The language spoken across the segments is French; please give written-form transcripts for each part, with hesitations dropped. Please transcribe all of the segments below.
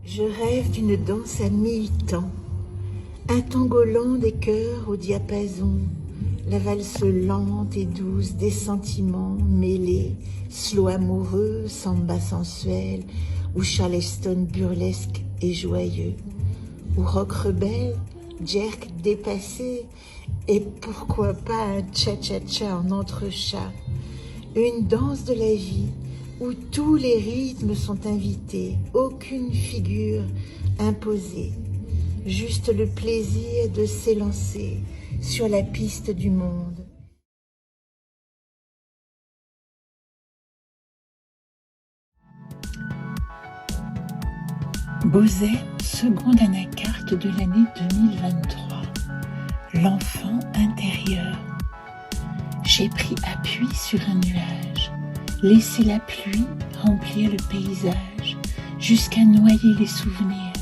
Je rêve d'une danse à mille temps, un tango lent des cœurs au diapason, la valse lente et douce des sentiments mêlés, slow amoureux, samba sensuel, ou charleston burlesque et joyeux, ou rock rebelle, jerk dépassé, et pourquoi pas un cha-cha-cha en entrechat, une danse de la vie, où tous les rythmes sont invités, aucune figure imposée, juste le plaisir de s'élancer sur la piste du monde. Bozet, seconde anacarte de l'année 2023. L'enfant intérieur. J'ai pris appui sur un nuage, laissé la pluie remplir le paysage, jusqu'à noyer les souvenirs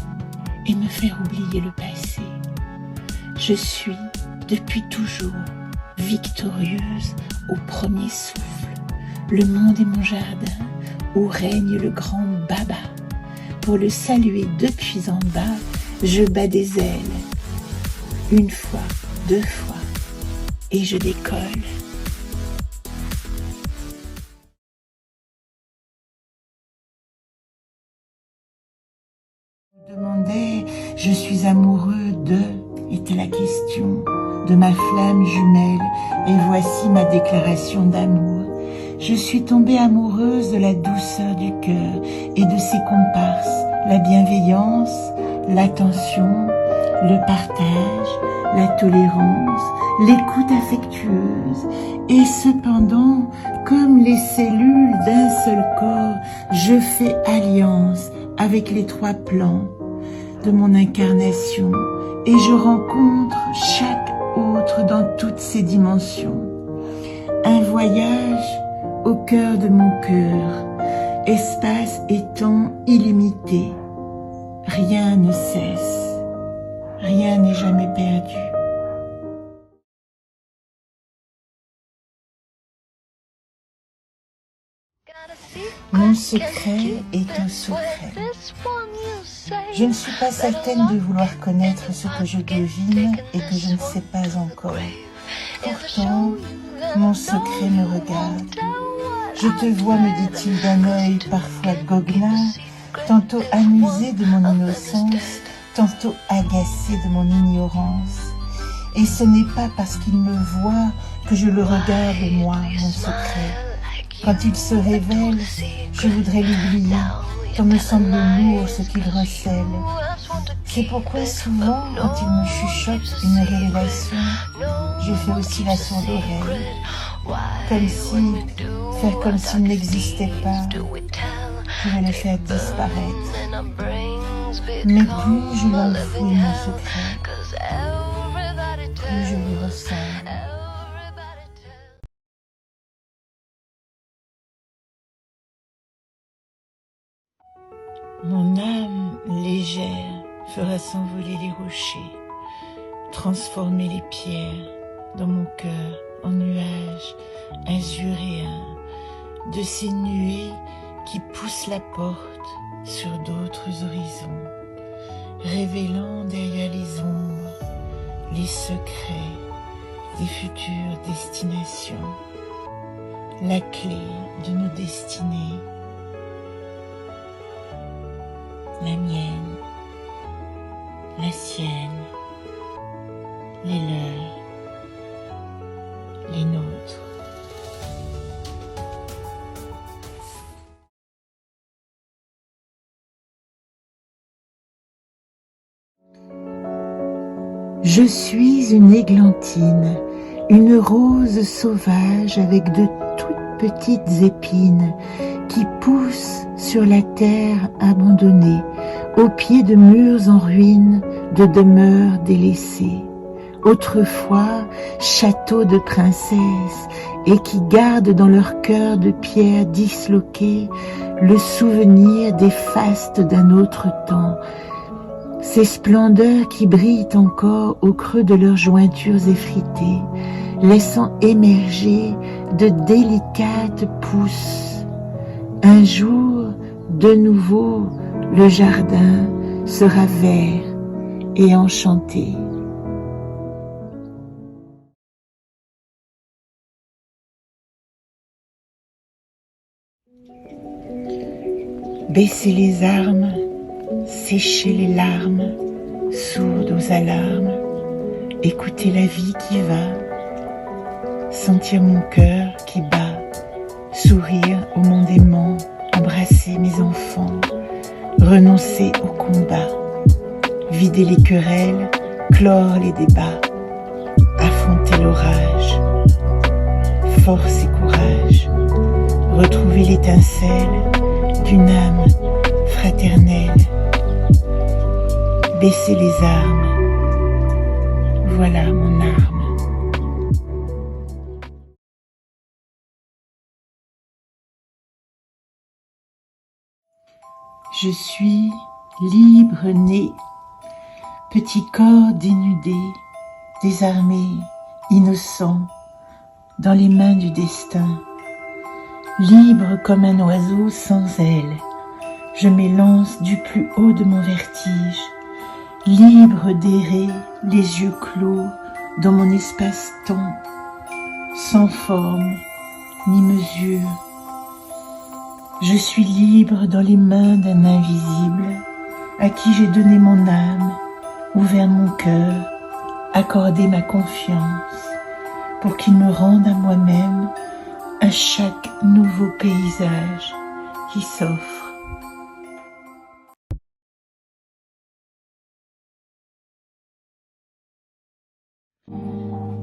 et me faire oublier le passé. Je suis, depuis toujours, victorieuse au premier souffle. Le monde est mon jardin, où règne le grand Baba. Pour le saluer depuis en bas, je bats des ailes. Une fois, deux fois, et je décolle. Je demandais, je suis amoureux de, était la question, de ma flamme jumelle, et voici ma déclaration d'amour. Je suis tombée amoureuse de la douceur du cœur et de ses comparses, la bienveillance, l'attention, le partage, la tolérance, l'écoute affectueuse. Et cependant, comme les cellules d'un seul corps, je fais alliance avec les trois plans de mon incarnation et je rencontre chaque autre dans toutes ses dimensions. Un voyage au cœur de mon cœur, espace et temps illimité. Rien ne cesse, rien n'est jamais perdu. Mon secret est un secret. Je ne suis pas certaine de vouloir connaître ce que je devine et que je ne sais pas encore. Pourtant, mon secret me regarde. Je te vois, me dit-il d'un œil parfois goguenard, tantôt amusé de mon innocence, tantôt agacé de mon ignorance. Et ce n'est pas parce qu'il me voit que je le regarde, moi, mon secret. Quand il se révèle, je voudrais l'oublier, tant me semble lourd ce qu'il recèle. C'est pourquoi souvent, quand il me chuchote une révélation, je fais aussi la sourde oreille, faire comme s'il n'existait pas, pouvait le faire disparaître. Mais plus je l'enfouis mon secret, plus je lui ressemble. Mon âme légère fera s'envoler les rochers, transformer les pierres dans mon cœur en nuages azuréens, de ces nuées qui poussent la porte sur d'autres horizons, révélant derrière les ombres les secrets des futures destinations, la clé de nos destinées. La mienne, la sienne, les leurs, les nôtres. Je suis une églantine, une rose sauvage avec de toutes petites épines qui poussent sur la terre abandonnée, au pied de murs en ruine, de demeures délaissées. Autrefois châteaux de princesses et qui gardent dans leur cœur de pierre disloquée le souvenir des fastes d'un autre temps, ces splendeurs qui brillent encore au creux de leurs jointures effritées, laissant émerger de délicates pousses. Un jour, de nouveau, le jardin sera vert et enchanté. Baisser les armes, sécher les larmes, sourde aux alarmes, écouter la vie qui va, sentir mon cœur qui bat, sourire au monde aimant, embrasser mes enfants, renoncer au combat, vider les querelles, clore les débats, affronter l'orage, force et courage, retrouver l'étincelle d'une âme fraternelle, baisser les armes, voilà mon arme. Je suis libre-né, petit corps dénudé, désarmé, innocent, dans les mains du destin. Libre comme un oiseau sans ailes, je m'élance du plus haut de mon vertige, libre d'errer, les yeux clos, dans mon espace-temps, sans forme ni mesure. Je suis libre dans les mains d'un invisible, à qui j'ai donné mon âme, ouvert mon cœur, accordé ma confiance, pour qu'il me rende à moi-même à chaque nouveau paysage qui s'offre.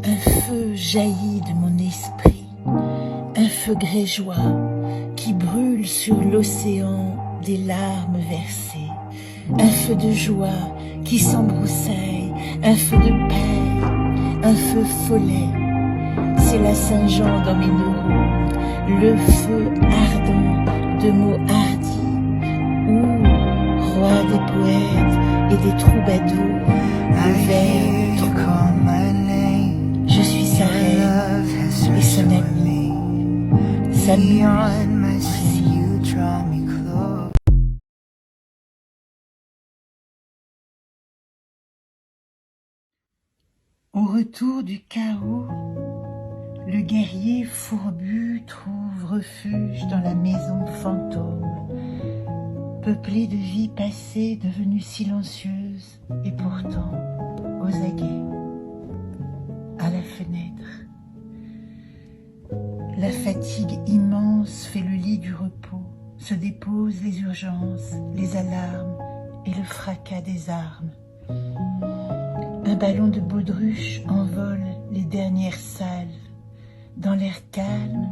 Un feu jaillit de mon esprit, un feu grégeois qui brûle sur l'océan des larmes versées, un feu de joie qui s'embroussaille, un feu de paix, un feu follet. C'est la Saint-Jean dans mes neurones, le feu ardent de mots hardis, où, roi des poètes et des troubadours, le vers trouve. Je suis sa reine et son amie, sa muse aussi. Au retour du chaos, le guerrier fourbu trouve refuge dans la maison fantôme, peuplée de vies passées devenues silencieuses et pourtant aux aguets, à la fenêtre. La fatigue immense fait le lit du repos, se déposent les urgences, les alarmes et le fracas des armes. Un ballon de baudruche envole les dernières salves. Dans l'air calme,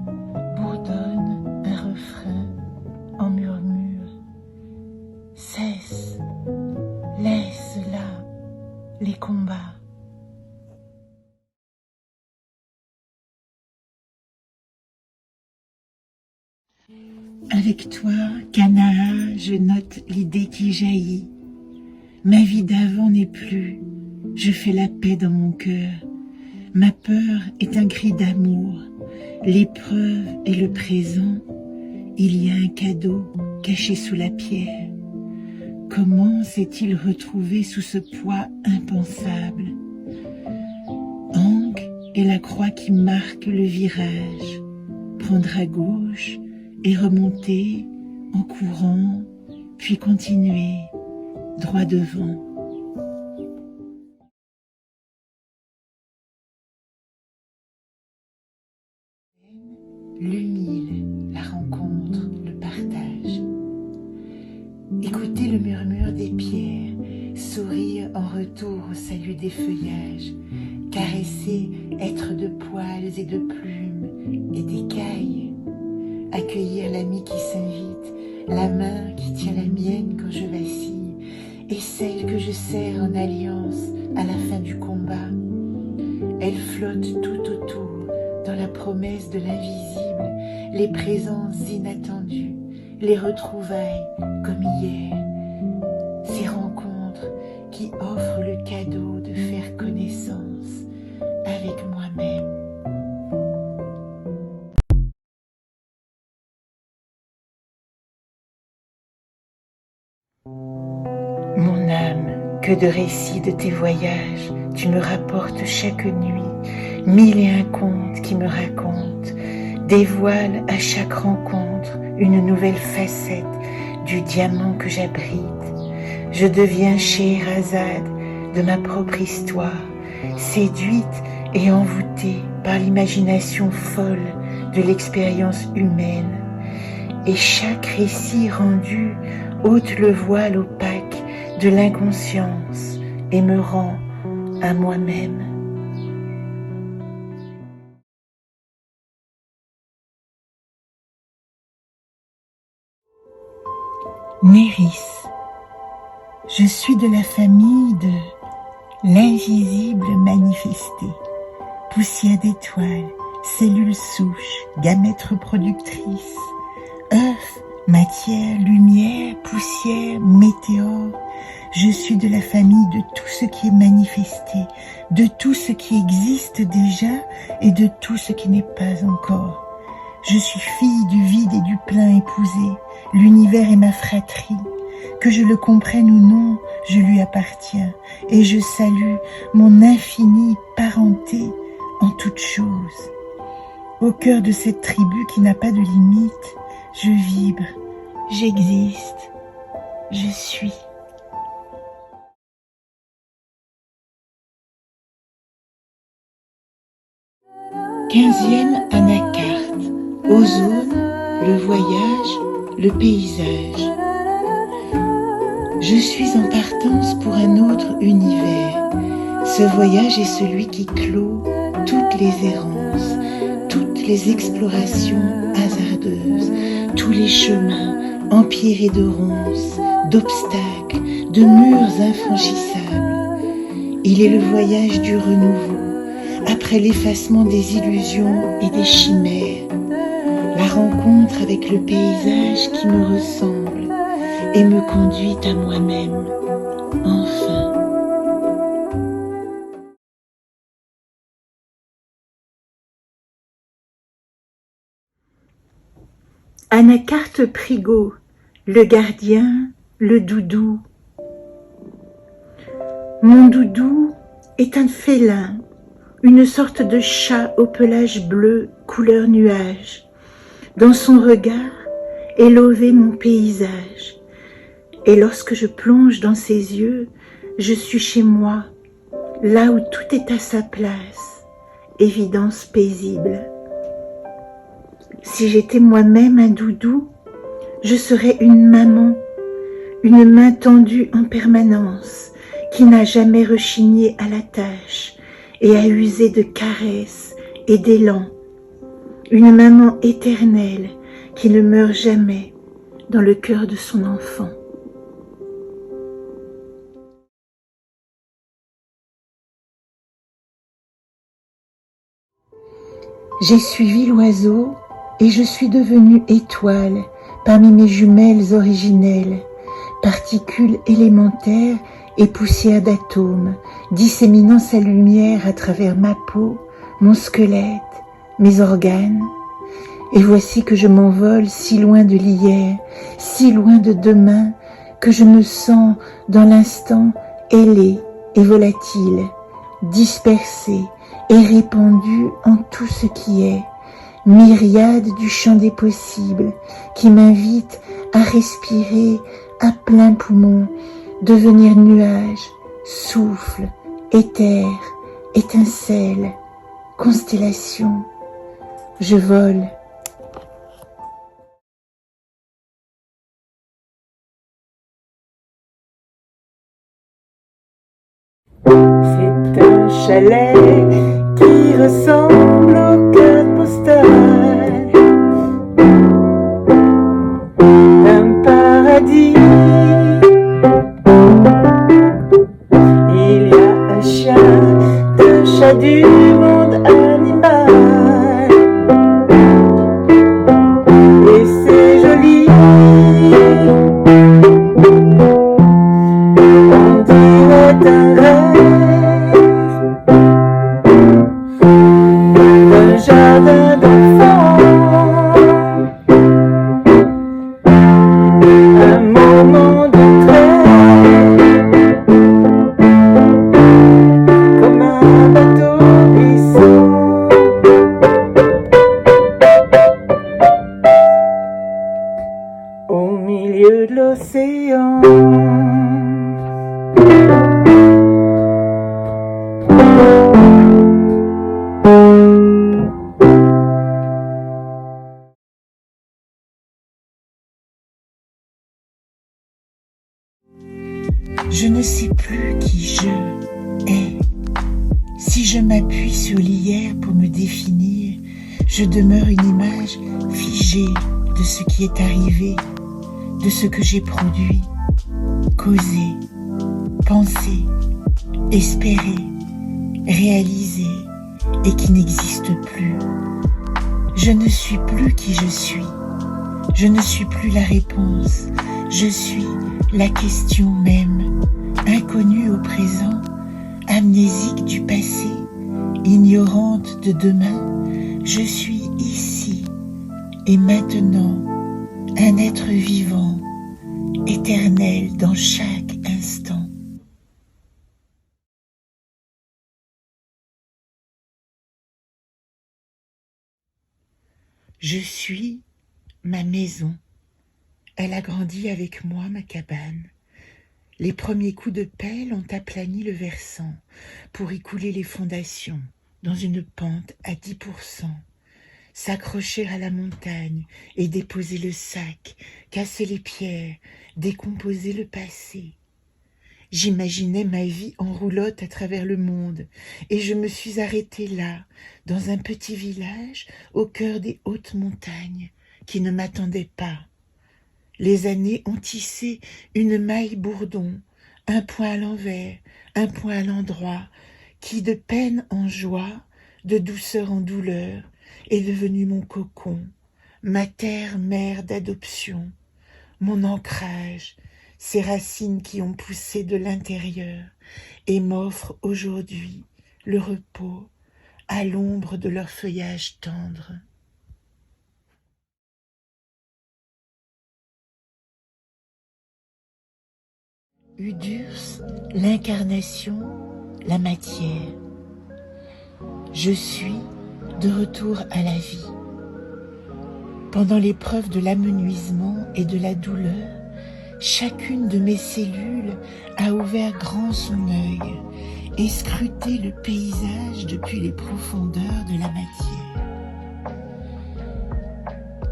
bourdonne un refrain en murmure. Cesse, laisse là les combats. Avec toi, Canaa, je note l'idée qui jaillit. Ma vie d'avant n'est plus, je fais la paix dans mon cœur. Ma peur est un cri d'amour, l'épreuve est le présent, il y a un cadeau caché sous la pierre. Comment s'est-il retrouvé sous ce poids impensable? Ankh est la croix qui marque le virage, prendre à gauche et remonter en courant, puis continuer droit devant. Le mille, la rencontre, le partage. Écoutez le murmure des pierres, sourire en retour au salut des feuillages, caresser, être de poils et de plumes et d'écailles, accueillir l'ami qui s'invite, la main qui tient la mienne quand je vacille, et celle que je serre en alliance à la fin du combat. Elle flotte tout autour, dans la promesse de l'invisible, les présences inattendues, les retrouvailles comme hier, ces rencontres qui offrent le cadeau de faire connaissance avec moi-même. Mon âme, que de récits de tes voyages tu me rapportes chaque nuit, 1001 contes qui me racontent, dévoilent à chaque rencontre une nouvelle facette du diamant que j'abrite. Je deviens Scheherazade de ma propre histoire, séduite et envoûtée par l'imagination folle de l'expérience humaine. Et chaque récit rendu ôte le voile opaque de l'inconscience et me rend à moi-même. Néris. Je suis de la famille de l'invisible manifesté, poussière d'étoiles, cellules souches, gamètes reproductrices, œufs, matière, lumière, poussière, météore. Je suis de la famille de tout ce qui est manifesté, de tout ce qui existe déjà et de tout ce qui n'est pas encore. Je suis fille du vide et du plein épousé, l'univers est ma fratrie. Que je le comprenne ou non, je lui appartiens et je salue mon infinie parenté en toutes choses. Au cœur de cette tribu qui n'a pas de limite, je vibre, j'existe, je suis. 15e anacarte, ozone, le voyage, le paysage. Je suis en partance pour un autre univers. Ce voyage est celui qui clôt toutes les errances, toutes les explorations hasardeuses, tous les chemins empierrés de ronces, d'obstacles, de murs infranchissables. Il est le voyage du renouveau, après l'effacement des illusions et des chimères, la rencontre avec le paysage qui me ressemble et me conduit à moi-même, enfin. Anacarte Prigot, le gardien, le doudou. Mon doudou est un félin, une sorte de chat au pelage bleu couleur nuage. Dans son regard est lové mon paysage, et lorsque je plonge dans ses yeux, je suis chez moi, là où tout est à sa place, évidence paisible. Si j'étais moi-même un doudou, je serais une maman, une main tendue en permanence, qui n'a jamais rechigné à la tâche et a usé de caresses et d'élan. Une maman éternelle qui ne meurt jamais dans le cœur de son enfant. J'ai suivi l'oiseau et je suis devenue étoile parmi mes jumelles originelles, particules élémentaires et poussière d'atomes, disséminant sa lumière à travers ma peau, mon squelette, mes organes. Et voici que je m'envole si loin de l'hier, si loin de demain, que je me sens dans l'instant ailée et volatile, dispersée et répandue en tout ce qui est, myriade du champ des possibles qui m'invite à respirer à plein poumon, devenir nuage, souffle, éther, étincelle, constellation. Je vole. chalet qui ressemble au carte postal d'un paradis. Il y a un chien, deux chats du monde animal, et c'est joli. On dirait un rêve d'un jardin d'enfants, un moment de trêve, comme un bateau glissant. Au milieu de l'océan. Je ne sais plus qui je est. Si je m'appuie sur l'hier pour me définir, je demeure une image figée de ce qui est arrivé, de ce que j'ai produit, causé, pensé, espéré, réalisé et qui n'existe plus. Je ne suis plus qui je suis. Je ne suis plus la réponse. Je suis la question même, inconnue au présent, amnésique du passé, ignorante de demain. Je suis ici et maintenant, un être vivant, éternel dans chaque instant. Je suis ma maison. Elle a grandi avec moi, ma cabane. Les premiers coups de pelle ont aplani le versant pour y couler les fondations dans une pente à 10%, s'accrocher à la montagne et déposer le sac, casser les pierres, décomposer le passé. J'imaginais ma vie en roulotte à travers le monde et je me suis arrêtée là, dans un petit village au cœur des hautes montagnes qui ne m'attendaient pas. Les années ont tissé une maille bourdon, un point à l'envers, un point à l'endroit, qui de peine en joie, de douceur en douleur, est devenu mon cocon, ma terre-mère d'adoption, mon ancrage, ces racines qui ont poussé de l'intérieur et m'offrent aujourd'hui le repos à l'ombre de leur feuillage tendre. Udurs, l'incarnation, la matière. Je suis de retour à la vie. Pendant l'épreuve de l'amenuisement et de la douleur, chacune de mes cellules a ouvert grand son œil et scruté le paysage depuis les profondeurs de la matière.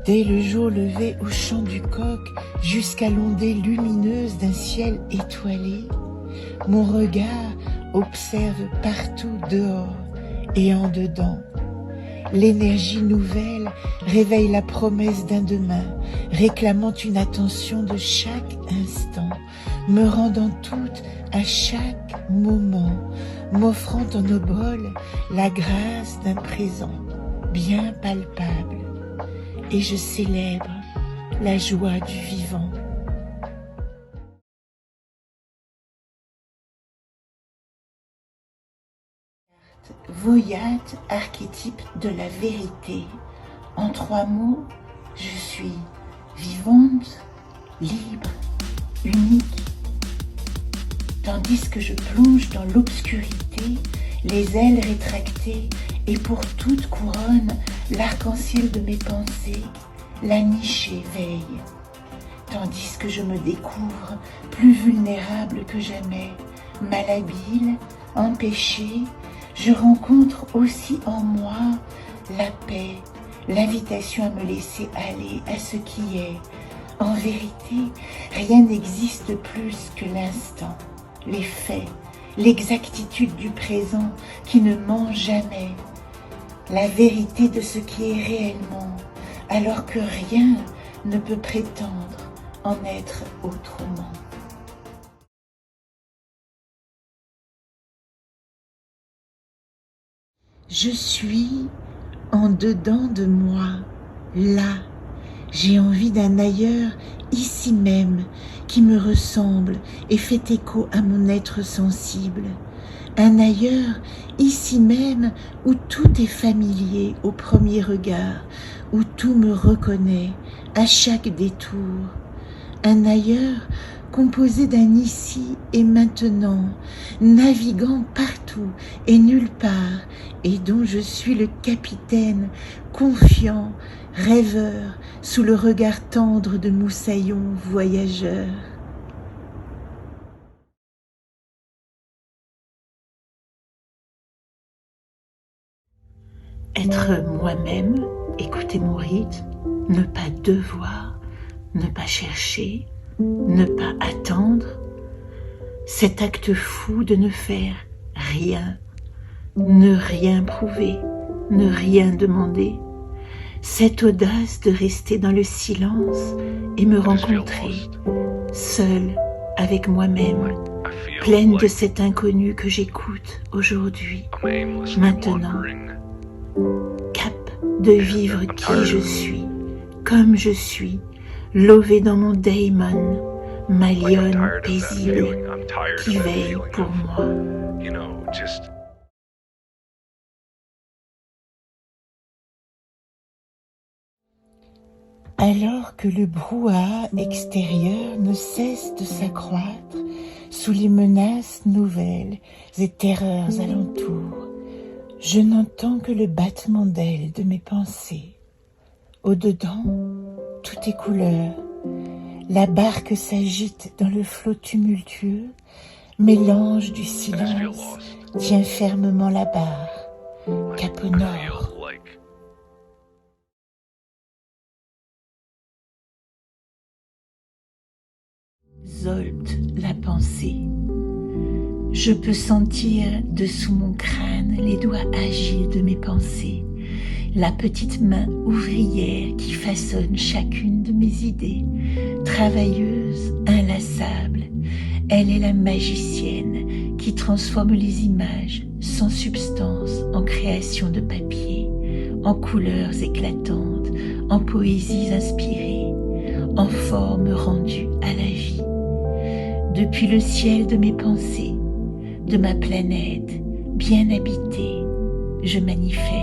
Dès le jour levé au chant du coq jusqu'à l'ondée lumineuse d'un ciel étoilé, mon regard observe partout dehors et en dedans. L'énergie nouvelle réveille la promesse d'un demain, réclamant une attention de chaque instant, me rendant toute à chaque moment, m'offrant en obole la grâce d'un présent bien palpable. Et je célèbre la joie du vivant. Voyate, archétype de la vérité. En 3 mots, je suis vivante, libre, unique. Tandis que je plonge dans l'obscurité, les ailes rétractées, et pour toute couronne, l'arc-en-ciel de mes pensées, la niche éveille. Tandis que je me découvre plus vulnérable que jamais, malhabile, empêchée, je rencontre aussi en moi la paix, l'invitation à me laisser aller à ce qui est. En vérité, rien n'existe plus que l'instant, les faits, l'exactitude du présent qui ne ment jamais, la vérité de ce qui est réellement, alors que rien ne peut prétendre en être autrement. Je suis en dedans de moi, là. J'ai envie d'un ailleurs ici même qui me ressemble et fait écho à mon être sensible. Un ailleurs ici même où tout est familier au premier regard, où tout me reconnaît à chaque détour. Un ailleurs composé d'un ici et maintenant, naviguant partout et nulle part, et dont je suis le capitaine, confiant, rêveur, sous le regard tendre de Moussaillon voyageur. Être moi-même, écouter mon rythme, ne pas devoir, ne pas chercher, ne pas attendre, cet acte fou de ne faire rien, ne rien prouver, ne rien demander, cette audace de rester dans le silence et me rencontrer, seule avec moi-même, pleine de cet inconnu que j'écoute aujourd'hui, maintenant, cap de vivre qui je suis, comme je suis, lové dans mon daemon, ma lionne paisible qui veille pour moi. Alors que le brouhaha extérieur ne cesse de s'accroître sous les menaces nouvelles et terreurs alentours, je n'entends que le battement d'ailes de mes pensées. Au-dedans, tout est couleur. La barque s'agite dans le flot tumultueux, mais l'ange du silence tient fermement la barre, cap au nord. Zolt la pensée. Je peux sentir dessous mon crâne les doigts agiles de mes pensées, la petite main ouvrière qui façonne chacune de mes idées, travailleuse, inlassable. Elle est la magicienne qui transforme les images sans substance en création de papier, en couleurs éclatantes, en poésies inspirées, en formes rendues à la vie. Depuis le ciel de mes pensées, de ma planète bien habitée, je manifeste.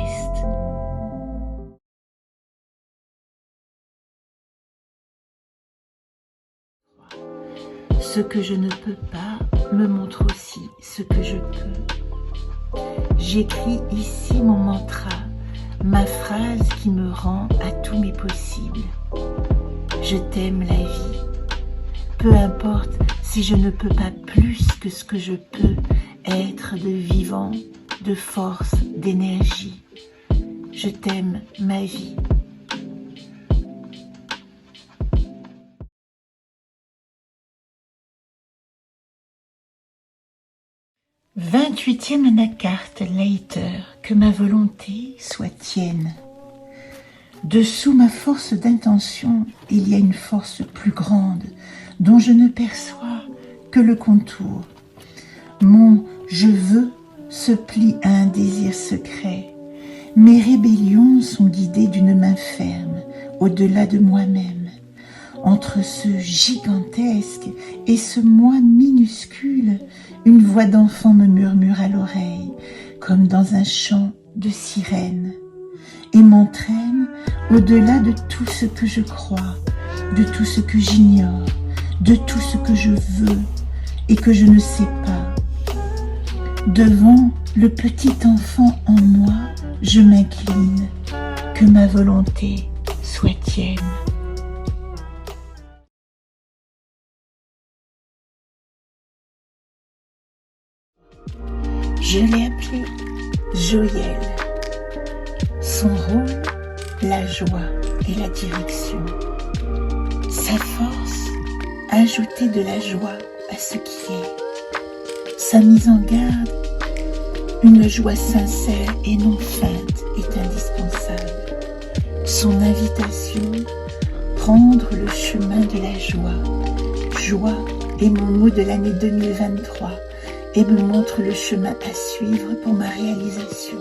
Ce que je ne peux pas me montre aussi ce que je peux. J'écris ici mon mantra, ma phrase qui me rend à tous mes possibles. Je t'aime la vie. Peu importe si je ne peux pas plus que ce que je peux être de vivant, de force, d'énergie. Je t'aime ma vie. « 28e anacarte later, que ma volonté soit tienne. Dessous ma force d'intention, il y a une force plus grande, dont je ne perçois que le contour. Mon « je veux » se plie à un désir secret. Mes rébellions sont guidées d'une main ferme, au-delà de moi-même. Entre ce gigantesque et ce moi minuscule, une voix d'enfant me murmure à l'oreille, comme dans un chant de sirène, et m'entraîne au-delà de tout ce que je crois, de tout ce que j'ignore, de tout ce que je veux et que je ne sais pas. Devant le petit enfant en moi, je m'incline, que ma volonté soit tienne. Je l'ai appelé Joyel. Son rôle, la joie et la direction. Sa force, ajouter de la joie à ce qui est. Sa mise en garde, une joie sincère et non feinte est indispensable. Son invitation, prendre le chemin de la joie. Joie est mon mot de l'année 2023 et me montre le chemin à suivre pour ma réalisation.